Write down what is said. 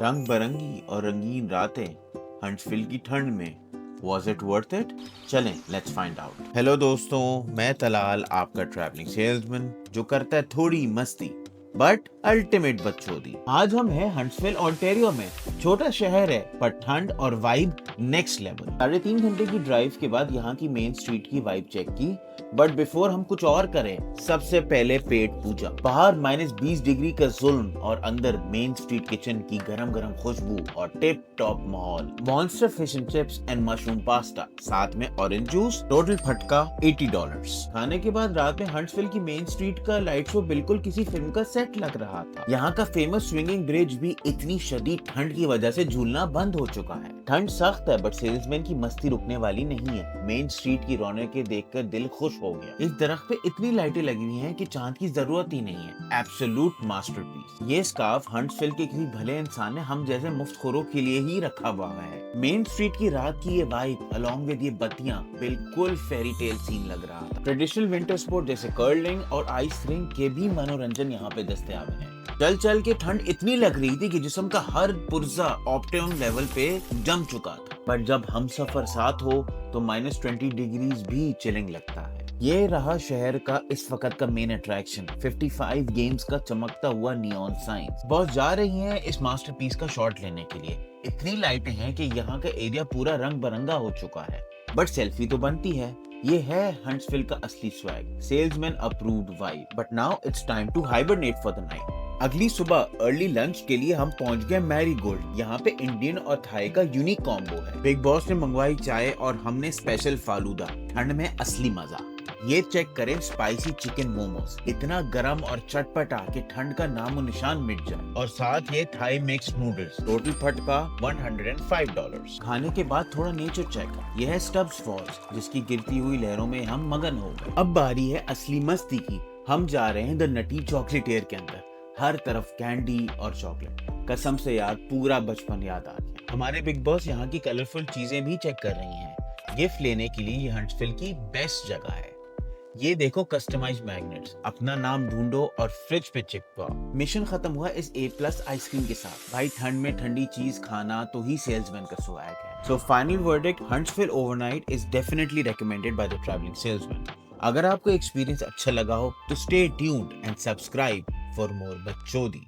रंग बरंगी और रंगीन रातें हंट्सविल की ठंड में Was it worth it? चलें, let's find out. हेलो दोस्तों, मैं तलाल आपका ट्रैवलिंग सेल्समैन जो करता है थोड़ी मस्ती बट अल्टीमेट बकचोदी। आज हम हैं हंट्सविल ओंटारियो में। छोटा शहर है पर ठंड और वाइब नेक्स्ट लेवल। 3.5 घंटे की ड्राइव के बाद यहाँ की मेन स्ट्रीट की वाइब चेक की, बट बिफोर हम कुछ और करें सबसे पहले पेट पूजा। बाहर -20 डिग्री का जुल्म और अंदर मेन स्ट्रीट किचन की गरम गरम खुशबू और टिप टॉप माहौल। Monster fish and chips and mushroom pasta, साथ में ऑरेंज जूस, टोटल फटका $80। खाने के बाद रात में हंट्सविल की मेन स्ट्रीट का लाइट शो बिल्कुल किसी फिल्म का सेट लग रहा था। यहाँ का फेमस स्विंगिंग ब्रिज भी इतनी शदीद ठंड की वजह से झूलना बंद हो चुका है। ठंड सख्त है बट सेल्समैन की मस्ती रुकने वाली नहीं है। मेन स्ट्रीट की रौनकें देखकर दिल खुश हो गया। इस दरख्त पे इतनी लाइटें लगी हुई हैं कि चांद की जरूरत ही नहीं है। Absolute masterpiece. ये स्कार्फ हंट्सविल के किसी भले इंसान ने हम जैसे मुफ्तखोरों के लिए ही रखा हुआ है। मेन स्ट्रीट की रात की ये वाइब अलोंग विद ये बत्तियां बिल्कुल फेरी टेल सीन लग रहा था। ट्रेडिशनल विंटर स्पोर्ट जैसे कर्लिंग और आइस रिंग के भी मनोरंजन यहाँ पे दस्तयाब है। चल चल के ठंड इतनी लग रही थी कि जिस्म का हर पुर्जा ऑप्टिमम लेवल पे जम चुका था। पर जब हम सफर साथ हो तो -20 डिग्रीज भी चिलिंग लगता है। ये रहा शहर का इस वक्त का मेन अट्रैक्शन, 55 गेम्स का चमकता हुआ नियॉन साइंस। बॉस जा रही हैं इस मास्टरपीस का शॉट लेने के लिए। इतनी लाइटें हैं कि यहाँ का एरिया पूरा रंग बरंगा हो चुका है, बट सेल्फी तो बनती है। ये है हंट्सविल का असली swag, salesman approved vibe. But now it's time to hibernate for the night. अगली सुबह अर्ली लंच के लिए हम पहुंच गए मैरीगोल्ड। यहाँ पे इंडियन और थाई का यूनिक कॉम्बो है। बिग बॉस ने मंगवाई चाय और हमने स्पेशल फालूदा। ठंड में असली मजा। ये चेक करें स्पाइसी चिकन मोमोज, इतना गरम और चटपटा कि ठंड का नामो निशान मिट जाए। और साथ ये थाई मिक्स नूडल्स, टोटल फटका $105। खाने के बाद थोड़ा नेचर चेक। यह है स्टब्स फॉल्स, जिसकी गिरती हुई लहरों में हम मगन हो गए। अब बारी है असली मस्ती की। हम जा रहे हैं द नटी चॉकलेटियर के अंदर। हर तरफ कैंडी और चॉकलेट। कसम से यार पूरा बचपन याद आ गया। हमारे बिग बॉस यहाँ की कलरफुल चीजें भी चेक कर रही हैं। गिफ्ट लेने के लिए ये हंट्सविल की बेस्ट जगह है। ये देखो कस्टमाइज्ड मैग्नेट्स, अपना नाम ढूंढो और फ्रिज पे चिपकाओ। मिशन खत्म हुआ इस A+ आइसक्रीम के साथ। भाई ठंड में ठंडी चीज खाना तो ही सेल्समैन का स्वैग है। So final verdict, Huntsville overnight is definitely recommended by the travelling salesman. अगर आपको एक्सपीरियंस अच्छा लगा हो तो stay tuned and subscribe for more बकचोदी।